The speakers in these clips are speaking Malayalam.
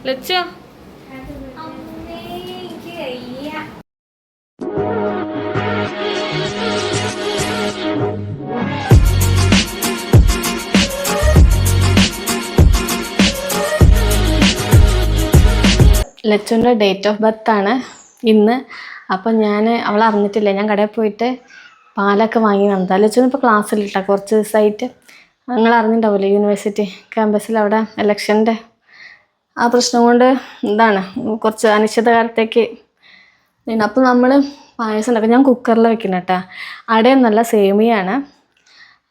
ലച്ചു ലച്ചുവിൻ്റെ ഡേറ്റ് ഓഫ് ബർത്ത് ആണ് ഇന്ന്. അപ്പം അവൾ അറിഞ്ഞിട്ടില്ല. ഞാൻ കടയിൽ പോയിട്ട് പാലൊക്കെ വാങ്ങി വന്നതാണ്. ലച്ചുവിന് ഇപ്പോൾ ക്ലാസ്സിലിട്ടാ കുറച്ച് ദിവസമായിട്ട്. നിങ്ങൾ അറിഞ്ഞിട്ടുണ്ടാവില്ലേ, യൂണിവേഴ്സിറ്റി ക്യാമ്പസിൽ അവിടെ ഇലക്ഷൻ്റെ ആ പ്രശ്നം കൊണ്ട് കുറച്ച് അനിശ്ചിതകാലത്തേക്ക്. അപ്പോൾ നമ്മൾ പായസം ഉണ്ടാക്കും. ഞാൻ കുക്കറിൽ വെക്കണം കേട്ടോ. അടയും നല്ല സേമിയാണ്.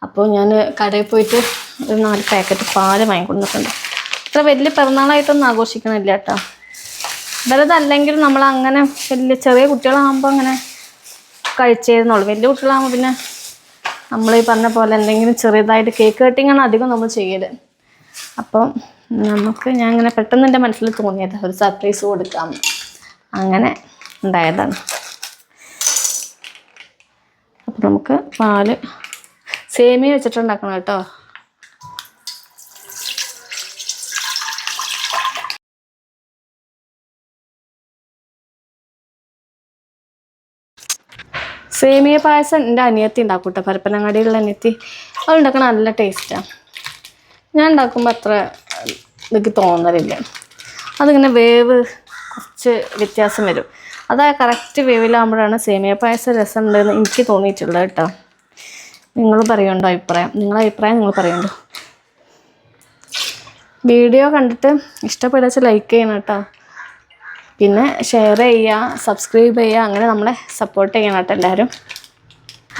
അപ്പോൾ ഞാൻ കടയിൽ പോയിട്ട് ഒരു 4 പാക്കറ്റ് പാല് വാങ്ങിക്കൊണ്ടിട്ടുണ്ട്. അത്ര വലിയ പിറന്നാളായിട്ടൊന്നും ആഘോഷിക്കണില്ല കേട്ടോ. വലുതല്ലെങ്കിൽ നമ്മളങ്ങനെ വലിയ ചെറിയ കുട്ടികളാകുമ്പോൾ അങ്ങനെ കഴിച്ചിരുന്നുള്ളൂ. വലിയ കുട്ടികളാകുമ്പോൾ പിന്നെ നമ്മൾ ഈ പറഞ്ഞ പോലെ എന്തെങ്കിലും ചെറിയതായിട്ട് കേക്ക് കട്ടിങ്ങാണ് അധികം നമ്മൾ ചെയ്യൽ. അപ്പം ഞാൻ അങ്ങനെ പെട്ടെന്ന് എൻ്റെ മനസ്സിൽ തോന്നിയത് ഒരു സർപ്രൈസ് കൊടുക്കാം, അങ്ങനെ ഉണ്ടായതാണ്. അപ്പം നമുക്ക് പാല് സേമിയ വെച്ചിട്ടുണ്ടാക്കണം കേട്ടോ. സേമിയ പായസം എൻ്റെ അനിയത്തി ഉണ്ടാക്കും കേട്ടോ, പരപ്പനങ്ങാടിയിലുള്ള അനിയത്തി. അത് ഉണ്ടാക്കണ നല്ല ടേസ്റ്റാണ്. ഞാൻ ഉണ്ടാക്കുമ്പോൾ അത്ര എനിക്ക് തോന്നലില്ല. അതിങ്ങനെ വേവ് കുറച്ച് വ്യത്യാസം വരും. അത് കറക്റ്റ് വേവിലാകുമ്പോഴാണ് സേമിയ പായസം രസം ഉണ്ടെന്ന് എനിക്ക് തോന്നിയിട്ടുള്ളത് കേട്ടോ. നിങ്ങൾ പറയുന്നുണ്ടോ അഭിപ്രായം? നിങ്ങളുടെ അഭിപ്രായം നിങ്ങൾ പറയുന്നുണ്ടോ? വീഡിയോ കണ്ടിട്ട് ഇഷ്ടപ്പെടാച്ച് ലൈക്ക് ചെയ്യണം കേട്ടോ. പിന്നെ ഷെയർ ചെയ്യുക, സബ്സ്ക്രൈബ് ചെയ്യുക, അങ്ങനെ നമ്മളെ സപ്പോർട്ട് ചെയ്യണം കേട്ടോ എല്ലാവരും.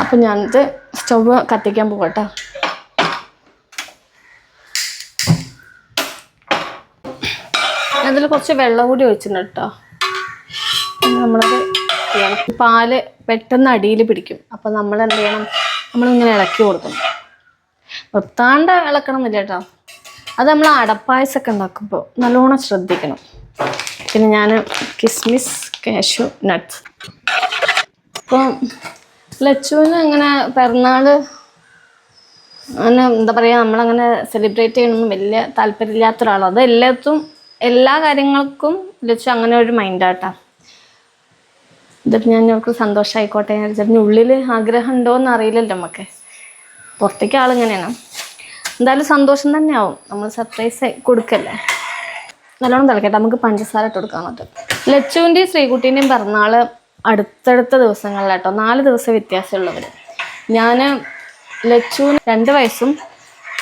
അപ്പം ഞാനിത് സ്റ്റവ് കത്തിക്കാൻ പോകട്ടോ. അതിൽ കുറച്ച് വെള്ളം കൂടി ഒഴിച്ചിട്ടുണ്ട് കേട്ടോ. നമ്മളത് പാല് പെട്ടെന്ന് അടിയിൽ പിടിക്കും. അപ്പം നമ്മൾ എന്ത് ചെയ്യണം, നമ്മളിങ്ങനെ ഇളക്കി കൊടുക്കണം. നിർത്താണ്ട് ഇളക്കണം എന്നില്ല കേട്ടോ. അത് നമ്മൾ അടപ്പായസമൊക്കെ ഉണ്ടാക്കുമ്പോൾ നല്ലോണം ശ്രദ്ധിക്കണം. പിന്നെ ഞാൻ കിസ്മിസ്, കാഷ്യൂ നട്ട്സ്. അപ്പം ലച്ചുവിന് അങ്ങനെ പിറന്നാൾ അങ്ങനെ എന്താ പറയുക, നമ്മളങ്ങനെ സെലിബ്രേറ്റ് ചെയ്യണമെന്നും വലിയ താല്പര്യമില്ലാത്ത ഒരാളാണ്. അത് എല്ലാ കാര്യങ്ങൾക്കും ലച്ചു അങ്ങനെ ഒരു മൈൻഡാട്ടാ. ഇതിപ്പോൾ ഞങ്ങൾക്ക് സന്തോഷമായിക്കോട്ടെ എന്ന് വിചാരിച്ചു. ഉള്ളിൽ ആഗ്രഹം ഉണ്ടോയെന്ന് അറിയില്ലല്ലോ നമുക്ക്, പുറത്തേക്ക് ആളിങ്ങനെയാണ്. എന്തായാലും സന്തോഷം തന്നെയാവും, നമ്മൾ സർപ്രൈസ് കൊടുക്കല്ലേ. നല്ലോണം തിളക്കട്ടെ, നമുക്ക് പഞ്ചസാര ഇട്ട് കൊടുക്കാൻ പറ്റും. ലച്ചുവിൻ്റെയും ശ്രീകുട്ടീൻ്റെയും പിറന്നാൾ അടുത്തടുത്ത ദിവസങ്ങളിലാട്ടോ, 4 ദിവസം വ്യത്യാസമുള്ളവർ. ലച്ചുവിന് 2 വയസ്സും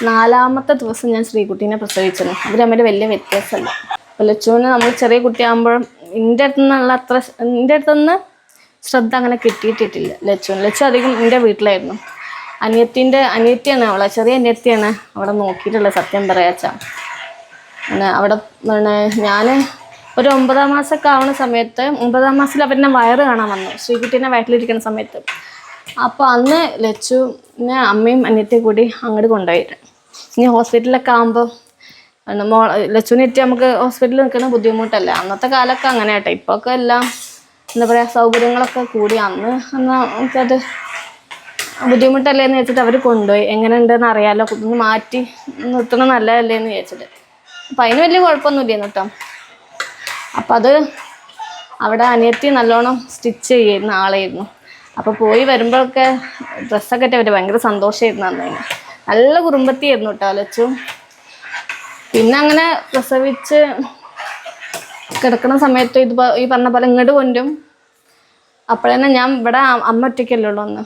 4ാമത്തെ ദിവസം ഞാൻ ശ്രീകുട്ടീനെ പ്രസവിച്ചിരുന്നു. അവർ തമ്മിൽ വലിയ വ്യത്യാസമല്ല. അപ്പോൾ ലച്ചുവിന് നമ്മൾ ചെറിയ കുട്ടിയാകുമ്പോഴും എൻ്റെ അടുത്തുനിന്ന് ശ്രദ്ധ അങ്ങനെ കിട്ടിയിട്ടില്ല ലച്ചുവിന്. ലച്ചു അധികം എൻ്റെ വീട്ടിലായിരുന്നു. അനിയത്തിയാണ് അവളെ, ചെറിയ അനിയത്തിയാണ് അവിടെ നോക്കിയിട്ടുള്ളത് സത്യം പറയാച്ചാ. അവിടെ ഞാൻ ഒരു 9ാം മാസമൊക്കെ ആവുന്ന സമയത്ത്, 9ാം മാസത്തിൽ അവരുടെ വയറ് കാണാൻ വന്നു, ശ്രീകുട്ടീനെ വയറ്റിലിരിക്കുന്ന സമയത്ത്. അപ്പോൾ അന്ന് ലച്ചുവിനെ അമ്മയും അനിയത്തിയും കൂടി അങ്ങോട്ട് കൊണ്ടുപോയിട്ട്, ഇനി ഹോസ്പിറ്റലിലൊക്കെ ആകുമ്പോൾ ലച്ചുവിനെത്തി നമുക്ക് ഹോസ്പിറ്റലിൽ നിൽക്കുന്ന ബുദ്ധിമുട്ടല്ല. അന്നത്തെ കാലമൊക്കെ അങ്ങനെ ആട്ടെ. ഇപ്പോഴൊക്കെ എല്ലാം എന്താ പറയുക, സൗകര്യങ്ങളൊക്കെ കൂടി. അന്ന് നമുക്കത് ബുദ്ധിമുട്ടല്ലേ എന്ന് വെച്ചിട്ട് അവർ കൊണ്ടുപോയി. എങ്ങനെ ഉണ്ടെന്ന് അറിയാമല്ലോ, ഒന്ന് മാറ്റി നിർത്തണം നല്ലതല്ലേ എന്ന് വിചാരിച്ചിട്ട്. അപ്പം അതിന് വലിയ കുഴപ്പമൊന്നുമില്ല കേട്ടോ. അപ്പം അത് അവിടെ അനിയത്തി നല്ലോണം സ്റ്റിച്ച് ചെയ്യുന്ന ആളായിരുന്നു. അപ്പോൾ പോയി വരുമ്പോഴൊക്കെ ഡ്രസ്സൊക്കെ ഇട്ട് അവർ ഭയങ്കര സന്തോഷമായിരുന്നു. അന്നതിന് നല്ല കുറുമ്പത്തിയായിരുന്നു കേട്ടോ ലച്ചു. പിന്നെ അങ്ങനെ പ്രസവിച്ച് കിടക്കുന്ന സമയത്ത് ഈ പറഞ്ഞ പോലെ ഇങ്ങോട്ട് കൊണ്ടും. അപ്പോഴന്നെ ഞാൻ ഇവിടെ അമ്മ ഒറ്റയ്ക്കല്ലേ ഉള്ളൂ ഒന്ന്.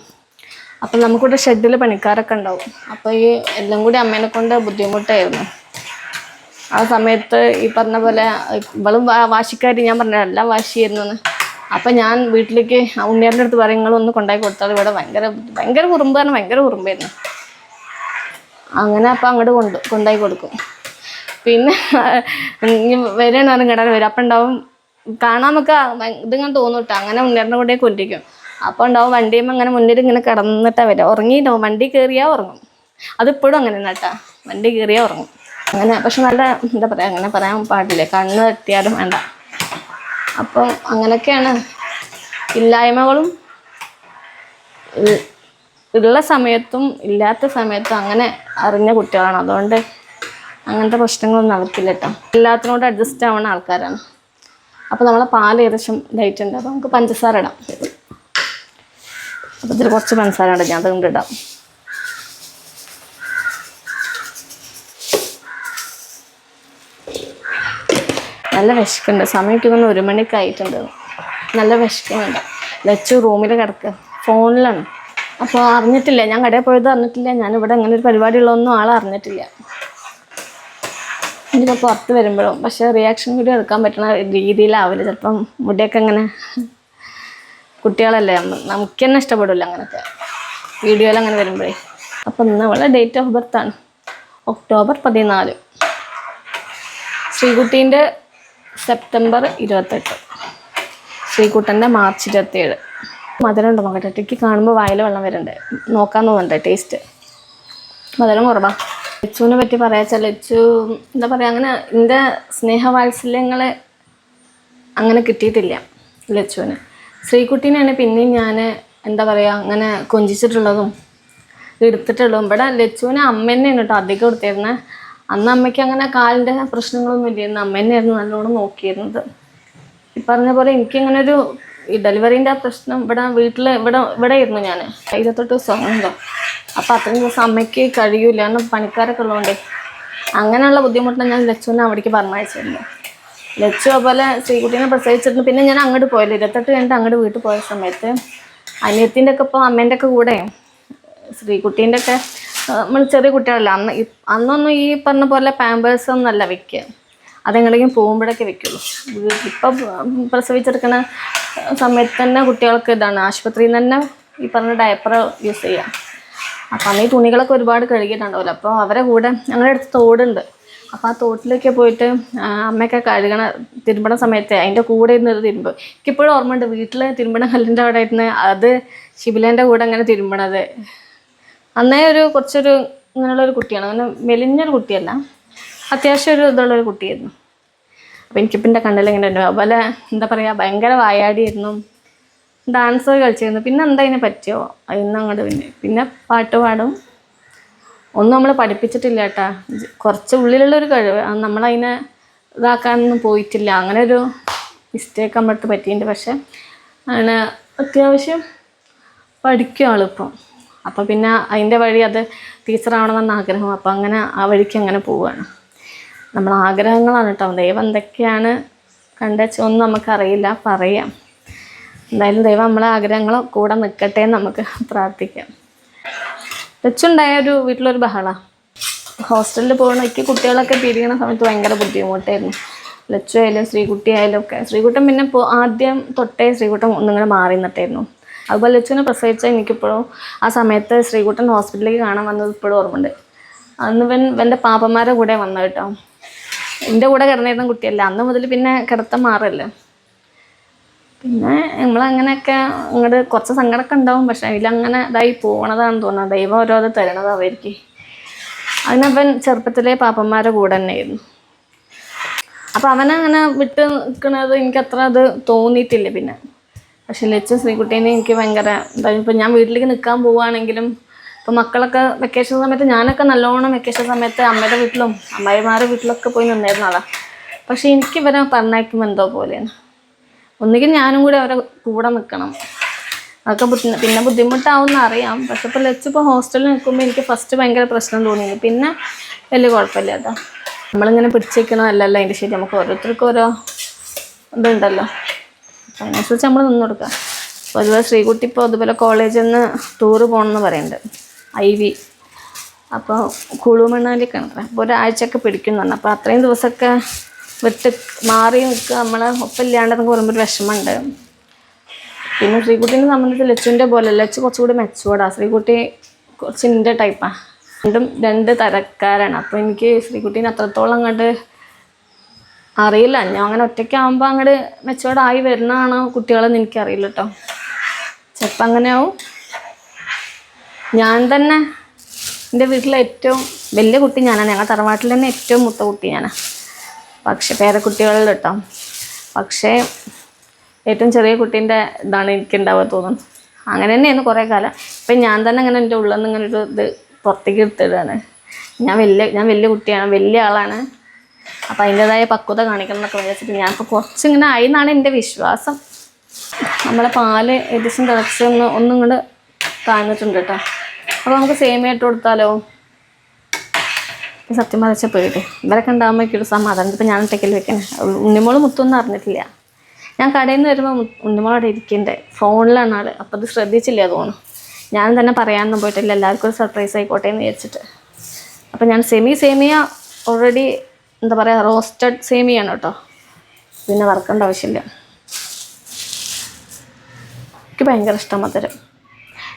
അപ്പം നമുക്കിവിടെ ഷെഡിൽ പണിക്കാരൊക്കെ ഉണ്ടാവും. അപ്പോൾ ഈ എല്ലാം കൂടി അമ്മേനെ കൊണ്ട് ബുദ്ധിമുട്ടായിരുന്നു ആ സമയത്ത്. ഈ പറഞ്ഞ പോലെ ഇവളും വാശിക്കാരി, ഞാൻ പറഞ്ഞല്ല വാശിയായിരുന്നു എന്ന്. അപ്പം ഞാൻ വീട്ടിലേക്ക് ഉണ്ണിയാരുടെ അടുത്ത് പറയും, നിങ്ങളൊന്ന് കൊണ്ടായി കൊടുത്താൽ. ഇവിടെ ഭയങ്കര കുറുമ്പായിരുന്നു, ഭയങ്കര കുറുമ്പായിരുന്നു. അങ്ങനെ അപ്പം അങ്ങോട്ട് കൊണ്ടായി കൊടുക്കും. പിന്നെ വരികയാണെന്ന് കേട്ടാൽ വരും. അപ്പം ഉണ്ടാവും കാണാൻ നമുക്ക് ഇതിങ്ങനെ തോന്നും കേട്ടോ. അങ്ങനെ ഉണ്ണിയാരുടെ കൂടെ കൊണ്ടിരിക്കും. അപ്പോൾ ഉണ്ടാവും വണ്ടിയുമ്പോൾ അങ്ങനെ മുന്നിൽ ഇങ്ങനെ കിടന്നിട്ടാണ് വരിക. ഉറങ്ങിയിട്ടുണ്ടാവും, വണ്ടി കയറിയാൽ ഉറങ്ങും. അതിപ്പോഴും അങ്ങനെ തന്നെ കേട്ടോ, വണ്ടി കയറിയാൽ ഉറങ്ങും അങ്ങനെ. പക്ഷെ നല്ല എന്താ പറയുക, അങ്ങനെ പറയാൻ പാടില്ലേ, കണ്ണ് തട്ടിയാലും വേണ്ട. അപ്പം അങ്ങനെയൊക്കെയാണ് ഇല്ലായ്മകളും ഉള്ള സമയത്തും ഇല്ലാത്ത സമയത്തും അങ്ങനെ അറിഞ്ഞ കുട്ടികളാണ്. അതുകൊണ്ട് അങ്ങനത്തെ പ്രശ്നങ്ങളൊന്നും അവർക്കില്ല കേട്ടോ. എല്ലാത്തിനോടും അഡ്ജസ്റ്റ് ആവുന്ന ആൾക്കാരാണ്. അപ്പോൾ നമ്മളെ പാൽ ഏകദേശം ഇതായിട്ടുണ്ട്. അപ്പോൾ നമുക്ക് പഞ്ചസാര ഇടാം. അപ്പോൾ ഇതിൽ കുറച്ച് പഞ്ചസാര ഇടാം, ഞാൻ അതുകൊണ്ട് ഇടാം. നല്ല വിശക്കുന്നുണ്ട്. സമയം തോന്നുന്നു 1 മണിയൊക്കെ ആയിട്ടുണ്ട്. നല്ല വിശക്കുന്നുണ്ട്. ലച്ചു റൂമിൽ കിടക്കുക, ഫോണിലാണ്. അപ്പോൾ അറിഞ്ഞിട്ടില്ല, ഞാൻ കടയിൽ പോയത് അറിഞ്ഞിട്ടില്ല. ഞാനിവിടെ അങ്ങനെ ഒരു പരിപാടി ഉള്ളതൊന്നും ആൾ അറിഞ്ഞിട്ടില്ല. ഇനിയിപ്പോൾ പുറത്ത് വരുമ്പോഴും പക്ഷേ റിയാക്ഷൻ വീഡിയോ എടുക്കാൻ പറ്റുന്ന രീതിയിലാവില്ല. ചിലപ്പം മുടിയൊക്കെ അങ്ങനെ, കുട്ടികളല്ലേ, നമുക്ക് തന്നെ ഇഷ്ടപ്പെടില്ല അങ്ങനത്തെ വീഡിയോയിൽ അങ്ങനെ വരുമ്പോഴേ. അപ്പം ഇന്ന് അവളെ ഡേറ്റ് ഓഫ് ബർത്താണ്, ഒക്ടോബർ 14. ശ്രീകുട്ടീൻ്റെ സെപ്റ്റംബർ 28, ശ്രീകുട്ടൻ്റെ മാർച്ച് 27. മധുരം ഉണ്ടോ നോക്കട്ടെ. എനിക്ക് കാണുമ്പോൾ വായിൽ വെള്ളം വരുന്നുണ്ട്. നോക്കാൻ തോന്നുന്നുണ്ട് ടേസ്റ്റ്. മധുരം കുറവാ. ലച്ചുവിനെ പറ്റി പറയാച്ചാൽ ലച്ചു എന്താ പറയുക, അങ്ങനെ എൻ്റെ സ്നേഹവാത്സല്യങ്ങളെ അങ്ങനെ കിട്ടിയിട്ടില്ല ലച്ചുവിന്. ശ്രീകുട്ടീനെയാണ് പിന്നെയും ഞാൻ എന്താ പറയുക അങ്ങനെ കൊഞ്ചിച്ചിട്ടുള്ളതും എടുത്തിട്ടുള്ളതും. ഇവിടെ ലച്ചുവിനെ അമ്മ തന്നെയാണ് കേട്ടോ അധികം എടുത്തിരുന്നത്. അന്ന് അമ്മയ്ക്ക് അങ്ങനെ കാലിൻ്റെ പ്രശ്നങ്ങളൊന്നും ഇല്ലായിരുന്നു. അമ്മ തന്നെയായിരുന്നു നല്ലോണം നോക്കിയിരുന്നത്. ഈ പറഞ്ഞ പോലെ എനിക്കിങ്ങനെ ഒരു ഈ ഡെലിവറീൻ്റെ പ്രശ്നം ഇവിടെ ആയിരുന്നു. ഞാൻ 28 ദിവസം ഉണ്ടോ. അപ്പോൾ അത്രയും ദിവസം അമ്മയ്ക്ക് കഴിയൂല, കാരണം പണിക്കാരൊക്കെ ഉള്ളതുകൊണ്ടേ. അങ്ങനെയുള്ള ബുദ്ധിമുട്ടാണ് ഞാൻ ലച്ചുവിനെ അവിടേക്ക് പറഞ്ഞയച്ചിരുന്നു. ലച്ചു അതുപോലെ ശ്രീകുട്ടീനെ പ്രസവിച്ചിരുന്നു. പിന്നെ ഞാൻ അങ്ങോട്ട് പോയല്ലോ, 28 കഴിഞ്ഞിട്ട് അങ്ങോട്ട് വീട്ടിൽ പോയ സമയത്ത് അനിയത്തിൻ്റെ ഒക്കെ ഇപ്പോൾ അമ്മേൻ്റെ ഒക്കെ കൂടെ ശ്രീകുട്ടീൻ്റെ ഒക്കെ നമ്മൾ ചെറിയ കുട്ടികളല്ല അന്നൊന്നും ഈ പറഞ്ഞ പോലെ പാമ്പേഴ്സ് ഒന്നല്ല വെക്കുക. അതെങ്ങനെയെങ്കിലും പോകുമ്പോഴൊക്കെ വെക്കുള്ളൂ. ഇപ്പം പ്രസവിച്ചെടുക്കുന്ന സമയത്ത് തന്നെ കുട്ടികൾക്ക് ഇതാണ്, ആശുപത്രിയിൽ നിന്ന് തന്നെ ഈ പറഞ്ഞ ഡയപ്പർ യൂസ് ചെയ്യുക. അപ്പം അന്ന് ഈ തുണികളൊക്കെ ഒരുപാട് കഴുകിയിട്ടുണ്ടാവില്ല. അപ്പോൾ അവരെ കൂടെ ഞങ്ങളുടെ അടുത്ത് തോടുണ്ട്. അപ്പോൾ ആ തോട്ടിലൊക്കെ പോയിട്ട് അമ്മയൊക്കെ തിരുമ്പണ സമയത്ത് അതിൻ്റെ കൂടെ ഇരുന്ന് തിരുമ്പ്. എനിക്കിപ്പോഴും ഓർമ്മയുണ്ട്, വീട്ടിൽ തിരുമ്പണ കല്ലിൻ്റെ അവിടെ ഇരുന്ന് അത് ഷിബിലേൻ്റെ കൂടെ അങ്ങനെ തിരുമ്പണത്. അന്നേ കുറച്ചൊരു ഇങ്ങനെയുള്ളൊരു കുട്ടിയാണ്, അങ്ങനെ മെലിഞ്ഞൊരു കുട്ടിയല്ല, അത്യാവശ്യം ഒരു ഇതുള്ളൊരു കുട്ടിയായിരുന്നു. അപ്പോൾ എനിക്കിപ്പോൾ എൻ്റെ കണ്ണിലിങ്ങനെ ഉണ്ട്. അതുപോലെ എന്താ പറയുക, ഭയങ്കര വായാടിയായിരുന്നു. ഡാൻസ് കളിച്ചിരുന്നു. പിന്നെ എന്താ അതിനെ പറ്റിയോ അതിന്ന് അങ്ങോട്ട് പിന്നെ പാട്ട് പാടും. ഒന്നും നമ്മൾ പഠിപ്പിച്ചിട്ടില്ല കേട്ടാ. കുറച്ച് ഉള്ളിലുള്ളൊരു കഴിവ്, നമ്മളതിനെ ഇതാക്കാനൊന്നും പോയിട്ടില്ല. അങ്ങനെ ഒരു മിസ്റ്റേക്ക് നമ്മുടെ അടുത്ത് പറ്റിയിട്ടുണ്ട്. പക്ഷെ അങ്ങനെ അത്യാവശ്യം പഠിക്കും ആളിപ്പം. അപ്പോൾ പിന്നെ അതിൻ്റെ വഴി അത് ടീച്ചറാവണമെന്ന ആഗ്രഹം. അപ്പോൾ അങ്ങനെ ആ വഴിക്ക് അങ്ങനെ പോവുകയാണ്. നമ്മൾ ആഗ്രഹങ്ങളാണ് കേട്ടോ. ദൈവം എന്തൊക്കെയാണ് കണ്ടുവെച്ചൊന്നും നമുക്കറിയില്ല, പറയാം. എന്തായാലും ദൈവം നമ്മളെ ആഗ്രഹങ്ങൾ കൂടെ നിൽക്കട്ടെ എന്ന് നമുക്ക് പ്രാർത്ഥിക്കാം. ലച്ചുണ്ടായ വീട്ടിലൊരു ബഹളമാണ്. ഹോസ്റ്റലിൽ പോകുന്ന എനിക്ക് കുട്ടികളൊക്കെ പിരിയണ സമയത്ത് ഭയങ്കര ബുദ്ധിമുട്ടായിരുന്നു. ലച്ചു ആയാലും ശ്രീകുട്ടി ആയാലും ഒക്കെ. ശ്രീകുട്ടൻ പിന്നെ ആദ്യം തൊട്ടേ ശ്രീകുട്ടൻ ഒന്നിങ്ങനെ മാറി നിന്നിട്ടായിരുന്നു. അതുപോലെ ലച്ചുവിനെ പ്രസവിച്ചാൽ എനിക്കിപ്പോഴും ആ സമയത്ത് ശ്രീകുട്ടൻ ഹോസ്പിറ്റലിലേക്ക് കാണാൻ വന്നത് ഇപ്പോഴും ഓർമ്മയുണ്ട്. അന്ന് എൻ്റെ പാപ്പന്മാരുടെ കൂടെ വന്നത് കേട്ടോ. എൻ്റെ കൂടെ കിടന്നിരുന്ന കുട്ടിയല്ല. അന്ന് മുതൽ പിന്നെ കിടത്തം മാറല്ലേ. പിന്നെ നമ്മളങ്ങനെയൊക്കെ അങ്ങോട്ട് കുറച്ച് സങ്കടമൊക്കെ ഉണ്ടാവും. പക്ഷെ അതിലങ്ങനെ ഇതായി പോകണതാണെന്ന് തോന്നുന്നത്. ദൈവം ഓരോ അത് തരണതാണ് അവർക്ക്. അതിനവൻ ചെറുപ്പത്തിലെ പാപ്പന്മാരുടെ കൂടെ തന്നെയായിരുന്നു. അപ്പം അവനങ്ങനെ വിട്ട് നിൽക്കുന്നത് എനിക്കത്ര അത് തോന്നിയിട്ടില്ല പിന്നെ. പക്ഷെ ലച്ചു ശ്രീകുട്ടീനെ എനിക്ക് ഭയങ്കര എന്തായാലും ഇപ്പം ഞാൻ വീട്ടിലേക്ക് നിൽക്കാൻ പോവുകയാണെങ്കിലും ഇപ്പം മക്കളൊക്കെ വെക്കേഷൻ സമയത്ത് ഞാനൊക്കെ നല്ലോണം വെക്കേഷൻ സമയത്ത് അമ്മയുടെ വീട്ടിലും അമ്മായിമാരുടെ വീട്ടിലൊക്കെ പോയി നിന്നിരുന്ന ആളാണ്. പക്ഷെ എനിക്ക് ഇവരെ പറഞ്ഞയക്കുമ്പോൾ എന്തോ പോലെയാണ്. ഒന്നുകിൽ ഞാനും കൂടി അവരെ കൂടെ നിൽക്കണം. അതൊക്കെ പിന്നെ ബുദ്ധിമുട്ടാവുമെന്ന് അറിയാം. പക്ഷെ ഇപ്പോൾ ലച്ചിപ്പോൾ ഹോസ്റ്റലിൽ നിൽക്കുമ്പോൾ എനിക്ക് ഫസ്റ്റ് ഭയങ്കര പ്രശ്നം തോന്നിയിരുന്നു. പിന്നെ വലിയ കുഴപ്പമില്ല കേട്ടോ. നമ്മളിങ്ങനെ പിടിച്ചേക്കണമല്ലല്ലോ അതിൻ്റെ ശരി. നമുക്ക് ഓരോരുത്തർക്കും ഓരോ ഇതുണ്ടല്ലോ, അതിനനുസരിച്ച് നമ്മൾ നിന്ന് കൊടുക്കുക. പൊതുവെ ശ്രീകുട്ടി ഇപ്പോൾ അതുപോലെ കോളേജിൽ നിന്ന് ടൂറ് പോകണമെന്ന് പറയുന്നുണ്ട്, IV. അപ്പോൾ കുളുമണ്ണാലിക്കാണ്. അപ്പോൾ ഒരാഴ്ചയൊക്കെ പിടിക്കുന്നുണ്ട്. അപ്പോൾ അത്രയും ദിവസമൊക്കെ വിട്ട് മാറി നിൽക്കുക, നമ്മളെ ഒപ്പമില്ലാണ്ടെന്നൊക്കെ പറയുമ്പോൾ ഒരു വിഷമമുണ്ട്. പിന്നെ ശ്രീകുട്ടീനെ സംബന്ധിച്ച് ലച്ചുവിൻ്റെ പോലെ ലച്ചു കുറച്ചുകൂടി മെച്ചുവേർഡാണ്. ശ്രീകുട്ടി കുറച്ച് എൻ്റെ ടൈപ്പാണ്. രണ്ട് തരക്കാരാണ്. അപ്പോൾ എനിക്ക് ശ്രീകുട്ടീനെ അത്രത്തോളം അങ്ങോട്ട് അറിയില്ല. ഞാൻ അങ്ങനെ ഒറ്റയ്ക്കാകുമ്പോൾ അങ്ങോട്ട് മെച്ചുവേർഡായി വരുന്നതാണോ കുട്ടികളെന്ന് എനിക്കറിയില്ല കേട്ടോ. ചിലപ്പോൾ അങ്ങനെയാവും. ഞാൻ തന്നെ എൻ്റെ വീട്ടിലെ ഏറ്റവും വലിയ കുട്ടി ഞാനാണ്. ഞങ്ങളുടെ തറവാട്ടിൽ തന്നെ ഏറ്റവും മൂത്ത കുട്ടി ഞാനാണ്. പക്ഷേ പേരക്കുട്ടികളിൽ കേട്ടോ. പക്ഷേ ഏറ്റവും ചെറിയ കുട്ടീൻ്റെ ഇതാണ് എനിക്കുണ്ടാവുക തോന്നുന്നു. അങ്ങനെ തന്നെയായിരുന്നു കുറേ കാലം. ഇപ്പം ഞാൻ തന്നെ അങ്ങനെ എൻ്റെ ഉള്ളിൽ നിന്ന് ഇങ്ങനെ ഒരു ഇത് പുറത്തേക്ക് എടുത്തിടുകയാണ്. ഞാൻ വലിയ കുട്ടിയാണ്, വലിയ ആളാണ്. അപ്പം അതിൻ്റെതായ പക്വത കാണിക്കണം എന്നൊക്കെ വിചാരിച്ചിട്ട് ഞാനിപ്പോൾ കുറച്ചിങ്ങനെ ആയി എന്നാണ് എൻ്റെ വിശ്വാസം. നമ്മളെ പാല് ഏകദേശം തിളച്ച് ഒന്നും കൂടെ കാണിട്ടുണ്ട് കേട്ടോ. അപ്പോൾ നമുക്ക് സേമിയ ഇട്ട് കൊടുത്താലോ? സത്യം പറഞ്ഞാൽ പോയിട്ട് ഇവരൊക്കെ ഉണ്ടാകുമ്പോൾ എനിക്കൊരു സമാധാനം. ഇപ്പം ഞാൻ ഒറ്റയ്ക്കൽ വെക്കണേ. ഉണ്ണിമോള് മുത്തൊന്നും അറിഞ്ഞിട്ടില്ല. ഞാൻ കടയിൽ നിന്ന് വരുമ്പോൾ ഉണ്ണിമോളവിടെ ഇരിക്കണ്ടേ, ഫോണിലാണ് ആൾ. അപ്പോൾ അത് ശ്രദ്ധിച്ചില്ല തോന്നുന്നു. ഞാൻ തന്നെ പറയാനൊന്നും പോയിട്ടില്ല, എല്ലാവർക്കും ഒരു സർപ്രൈസ് ആയിക്കോട്ടെ എന്ന് വിചാരിച്ചിട്ട്. അപ്പം ഞാൻ സേമിയ ഓൾറെഡി എന്താ പറയുക, റോസ്റ്റഡ് സേമിയാണ് കേട്ടോ, പിന്നെ വറുക്കേണ്ട ആവശ്യമില്ല. എനിക്ക് ഭയങ്കര ഇഷ്ടം മധുരം.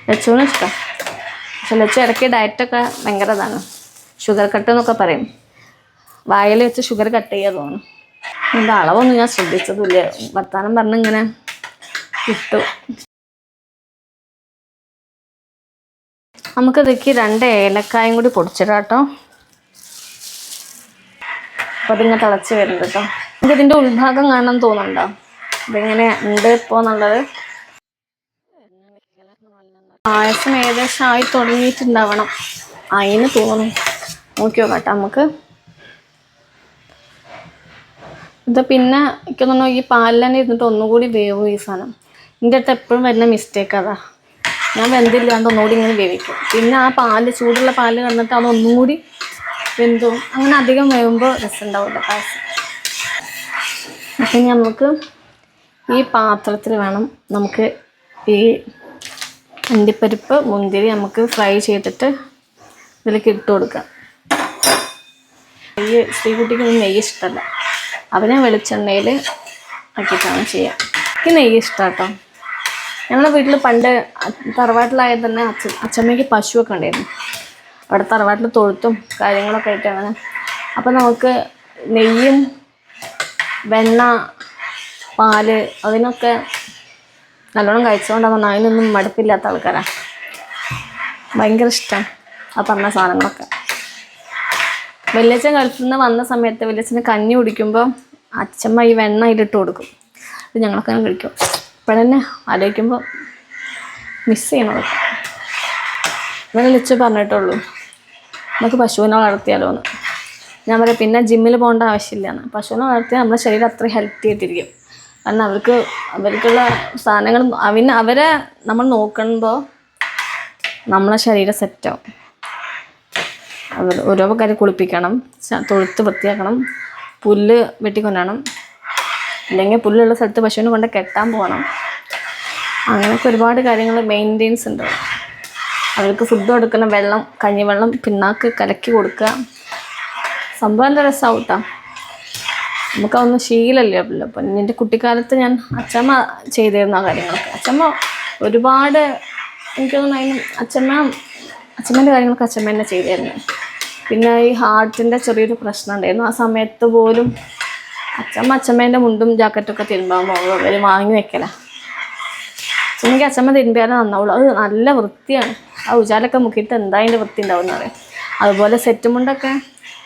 ലച്ചുവിനും ഇഷ്ടം. പക്ഷെ ലച്ചു ഇടയ്ക്ക് ഡയറ്റൊക്കെ ഭയങ്കര ഇതാണ്, ഷുഗർ കട്ട് എന്നൊക്കെ പറയും. വായിൽ വെച്ച് ഷുഗർ കട്ട് ചെയ്യാൻ തോന്നുന്നു. ഇതിൻ്റെ അളവൊന്നും ഞാൻ ശ്രദ്ധിച്ചതുമില്ല, വർത്താനം പറഞ്ഞിങ്ങനെ ഇട്ടു. നമുക്കിതൊക്കെ 2 ഏലക്കായും കൂടി പൊടിച്ചിടാം കേട്ടോ. അപ്പോൾ അതിങ്ങനെ തിളച്ച് വരുന്നുണ്ട് കേട്ടോ. നമുക്കിതിൻ്റെ ഉൾഭാഗം കാണാൻ തോന്നുന്നുണ്ടോ ഇതെങ്ങനെ ഉണ്ട് ഇപ്പോൾ എന്നുള്ളത്? പായസം ഏകദേശം ആയി തുടങ്ങിയിട്ടുണ്ടാവണം, അതിന് തോന്നുന്നു. നോക്കി നോക്കാം കേട്ടോ നമുക്ക്. ഇത് പിന്നെ എനിക്ക് തോന്നുന്നു ഈ പാലിൽ തന്നെ ഇരുന്നിട്ട് ഒന്നുകൂടി വേവും ഈ സാധനം. എൻ്റെ അടുത്ത് എപ്പോഴും വരുന്ന മിസ്റ്റേക്ക് അതാ, ഞാൻ വെന്തില്ലാണ്ട് ഒന്നുകൂടി ഇങ്ങനെ വേവിക്കും. പിന്നെ ആ പാല്, ചൂടുള്ള പാല് കണ്ടിട്ട് അതൊന്നും കൂടി വെന്തും. അങ്ങനെ അധികം വേവുമ്പോൾ രസമുണ്ടാവില്ല പായസം. അപ്പം നമുക്ക് ഈ പാത്രത്തിൽ വേണം നമുക്ക് ഈ അണ്ടിപ്പരിപ്പ് മുന്തിരി നമുക്ക് ഫ്രൈ ചെയ്തിട്ട് ഇതിലേക്ക് ഇട്ട് കൊടുക്കാം. ഈ ശ്രീകുട്ടിക്കൊന്നും നെയ്യ് ഇഷ്ടമല്ല, അവനെ വെളിച്ചെണ്ണയിൽ ആക്കിയിട്ടാണ് ചെയ്യുക. എനിക്ക് നെയ്യ് ഇഷ്ടം കേട്ടോ. ഞങ്ങളുടെ വീട്ടിൽ പണ്ട് തറവാട്ടിലായത് തന്നെ അച്ഛമ്മയ്ക്ക് പശുവൊക്കെ ഉണ്ടായിരുന്നു. അവിടെ തറവാട്ടിൽ തൊഴുത്തും കാര്യങ്ങളൊക്കെ ആയിട്ടാണ്. അപ്പം നമുക്ക് നെയ്യും വെണ്ണ പാല് അതിനൊക്കെ നല്ലോണം കഴിച്ചുകൊണ്ടാകുന്ന അതിനൊന്നും മടുപ്പില്ലാത്ത ആൾക്കാരാണ്. ഭയങ്കര ഇഷ്ടം ആ പറഞ്ഞ സാധനങ്ങളൊക്കെ. വല്യച്ഛൻ ഗൾഫിൽ നിന്ന് വന്ന സമയത്ത് വല്യച്ഛന് കഞ്ഞി കുടിക്കുമ്പോൾ അച്ഛമ്മ ഈ വെണ്ണ ഇതിലിട്ട് കൊടുക്കും. അത് ഞങ്ങളൊക്കെ കഴിക്കും. ഇപ്പോഴന്നെ ആലോചിക്കുമ്പോൾ മിസ് ചെയ്യണത്. ഇങ്ങനെ വിളിച്ച് പറഞ്ഞിട്ടുള്ളൂ നമുക്ക് പശുവിനെ വളർത്തിയാലോ എന്ന്. ഞാൻ പറയാം പിന്നെ ജിമ്മിൽ പോകേണ്ട ആവശ്യമില്ലാന്ന്. പശുവിനെ വളർത്തിയാൽ നമ്മുടെ ശരീരം അത്രയും ഹെൽത്തി ആയിട്ടിരിക്കും. കാരണം അവർക്കുള്ള സാധനങ്ങൾ അവരെ നമ്മൾ നോക്കുമ്പോൾ നമ്മളെ ശരീരം സെറ്റാവും. ഓരോ കാര്യം കുളിപ്പിക്കണം, തൊഴുത്ത് വൃത്തിയാക്കണം, പുല്ല് വെട്ടിക്കൊണ്ടണം, അല്ലെങ്കിൽ പുല്ലുള്ള സ്ഥലത്ത് പശുവിനെ കൊണ്ട് കെട്ടാൻ പോകണം. അങ്ങനെയൊക്കെ ഒരുപാട് കാര്യങ്ങൾ മെയിൻറ്റെയിൻസ് ഉണ്ട്. അവർക്ക് ഫുഡ് കൊടുക്കുന്ന വെള്ളം, കഞ്ഞിവെള്ളം, പിണ്ണാക്ക് കലക്കി കൊടുക്കുക. സംഭവം നല്ല രസമാവും കേട്ടോ. നമുക്കതൊന്നും ശീലമല്ലേ. അപ്പം എൻ്റെ കുട്ടിക്കാലത്ത് ഞാൻ അച്ഛമ്മ ചെയ്തിരുന്ന കാര്യങ്ങളൊക്കെ അച്ഛമ്മ ഒരുപാട് എനിക്ക് തോന്നുന്നു അതിന് അച്ഛമ്മേൻ്റെ കാര്യങ്ങളൊക്കെ അച്ഛമ്മ തന്നെ ചെയ്തിരുന്നു. പിന്നെ ഈ ഹാർട്ടിൻ്റെ ചെറിയൊരു പ്രശ്നം ഉണ്ടായിരുന്നു. ആ സമയത്ത് പോലും അച്ഛമ്മേൻ്റെ മുണ്ടും ജാക്കറ്റൊക്കെ തിരുമ്പാൻ പോകുമ്പോൾ അവർ വാങ്ങി വെക്കല. എനിക്ക് അച്ഛമ്മ തിരുമ്പിയാലേ നന്നാവുള്ളൂ. അത് നല്ല വൃത്തിയാണ്. ആ ഉജാലൊക്കെ മുക്കിയിട്ട് എന്താ അതിൻ്റെ വൃത്തി ഉണ്ടാവും എന്ന് പറയും. അതുപോലെ സെറ്റ് മുണ്ടൊക്കെ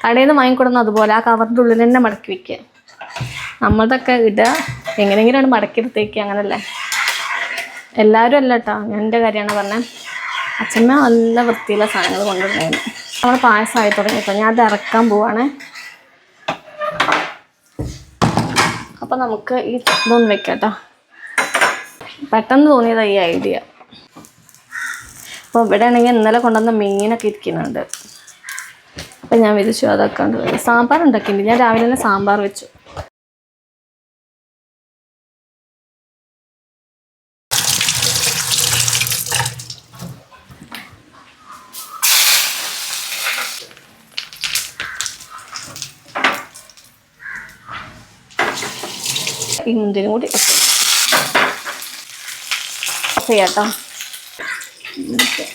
കടയിൽ നിന്ന് വാങ്ങിക്കൊടുന്ന അതുപോലെ ആ കവറിൻ്റെ ഉള്ളിൽ തന്നെ മടക്കി വയ്ക്കുക. നമ്മളതൊക്കെ ഇടുക എങ്ങനെയെങ്കിലുമാണ് മടക്കി എടുത്തേക്കുക. അങ്ങനല്ലേ, എല്ലാവരും അല്ല കേട്ടോ, ഞാൻ എൻ്റെ കാര്യമാണ് പറഞ്ഞത്. അച്ഛമ്മ നല്ല വൃത്തിയുള്ള സാധനങ്ങൾ കൊണ്ടുവരുന്നു. നമ്മൾ പായസമായി തുടങ്ങിയപ്പോൾ ഞാൻ അത് ഇറക്കാൻ പോവാണ്. അപ്പം നമുക്ക് ഈ ഇതൊന്ന് വെക്കാം കേട്ടോ. പെട്ടെന്ന് തോന്നിയതാണ് ഈ ഐഡിയ. അപ്പോൾ ഇവിടെ ആണെങ്കിൽ ഇന്നലെ കൊണ്ടുവന്ന മീനൊക്കെ ഇരിക്കുന്നുണ്ട്. അപ്പം ഞാൻ വിരിച്ചു അതൊക്കെ ഉണ്ട്. സാമ്പാർ ഉണ്ടാക്കിയിട്ടുണ്ട്. ഞാൻ രാവിലെ തന്നെ സാമ്പാർ വെച്ചു. ഇന്തിനും കൂടി ചെയ്യാട്ടോ.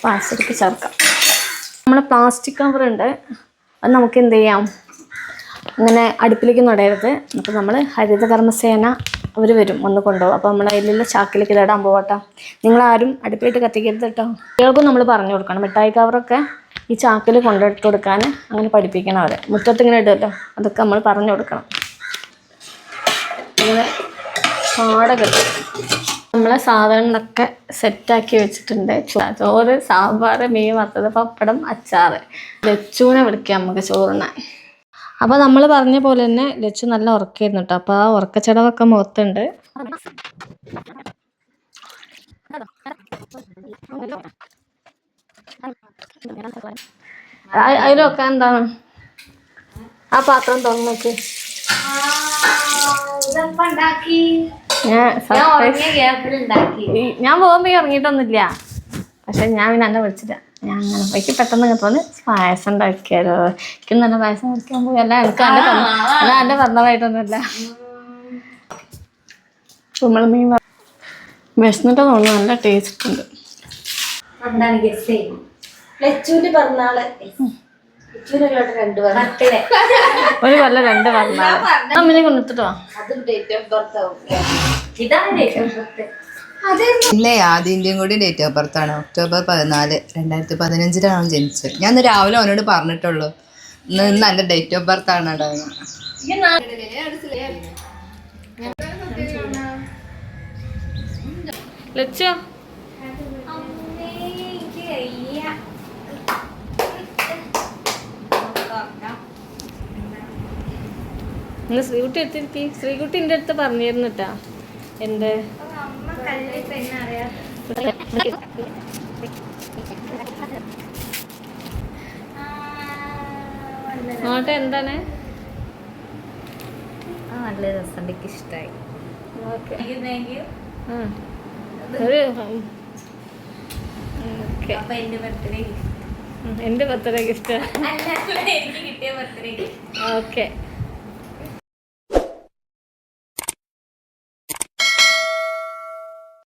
പായസത്തിലേക്ക് ചേർക്കാം. നമ്മൾ പ്ലാസ്റ്റിക് കവറുണ്ട്, അത് നമുക്ക് എന്ത് ചെയ്യാം, ഇങ്ങനെ അടുപ്പിലേക്ക് നടയരുത്. അപ്പോൾ നമ്മൾ ഹരിതകർമ്മസേന അവർ വരും, ഒന്ന് കൊണ്ടുപോകും. അപ്പോൾ നമ്മൾ അതിലുള്ള ചാക്കിലേക്ക് ഇതിടാൻ പോകട്ടോ. നിങ്ങളാരും അടുപ്പിലിട്ട് കത്തിക്കരുത് കേട്ടോ. കുട്ടികൾക്കും നമ്മൾ പറഞ്ഞു കൊടുക്കണം. മിഠായി കവറൊക്കെ ഈ ചാക്കിൽ കൊണ്ടിട്ട് കൊടുക്കാൻ അങ്ങനെ പഠിപ്പിക്കണം അവരെ. മുറ്റത്ത് ഇങ്ങനെ ഇടുമല്ലോ, അതൊക്കെ നമ്മൾ പറഞ്ഞു കൊടുക്കണം. ഇങ്ങനെ പാട കിട്ടും. നമ്മളെ സാധനങ്ങളൊക്കെ സെറ്റാക്കി വെച്ചിട്ടുണ്ട്. ചോറ്, സാമ്പാർ, മീൻ വറുത്തത്, പപ്പടം, അച്ചാറ്. ലച്ചുവിനെ വിളിക്കാം നമുക്ക് ചോറിനാൻ. അപ്പോൾ നമ്മൾ പറഞ്ഞ പോലെ തന്നെ ലച്ചു നല്ല ഉറക്കായിരുന്നു കേട്ടോ. അപ്പോൾ ആ ഉറക്കച്ചടവൊക്കെ മുഖത്തുണ്ട്. അതിലൊക്കെ എന്താണ് ആ പാത്രം തുറന്നു നോക്ക്. ഞാൻ പോകുമ്പോ ഇറങ്ങിയിട്ടൊന്നുമില്ല. പക്ഷെ ഞാൻ പിന്നെ എന്നെ വിളിച്ചില്ല. ഞാൻ അങ്ങനെ എനിക്ക് പെട്ടെന്ന് തോന്നി പായസം ഉണ്ടാക്കിയാലോ. എനിക്ക് നല്ല പായസം കഴിക്കാൻ പോയി. അല്ല എനിക്ക് എന്നെ പറഞ്ഞതായിട്ടൊന്നുമില്ല. കുമ്പളമീൻ വിശന്നിട്ട് തോന്നുന്നു. നല്ല ടേസ്റ്റ് ഉണ്ട്. ഒരു കൊല്ലം 2 പറഞ്ഞാള് അമ്മനെ കൊണ്ടിട്ടോ. ഇല്ലേ, ആദ്യന്റെയും കൂടി ഡേറ്റ് ഓഫ് ബർത്ത് ആണ്. ഒക്ടോബർ 14, 2015 ജനിച്ചത്. ഞാൻ ഇന്ന് രാവിലെ അവനോട് പറഞ്ഞിട്ടുള്ളൂ ഇന്ന് എന്റെ ഡേറ്റ് ഓഫ് ബർത്ത് ആണ്. ലച്ചു ഇന്ന് ശ്രീകുട്ടി എടുത്തിരിക്കി. ശ്രീകുട്ടി എൻ്റെ അടുത്ത് പറഞ്ഞിരുന്നു കേട്ടാ. എൻ്റെ നോട്ടെ എന്താണ് നല്ല രസമുണ്ട്, എനിക്ക് ഇഷ്ടമായി. ഓക്കെ എൻ്റെ ബർത്ത്ഡേ ഗിഫ്റ്റ്. ഓക്കെ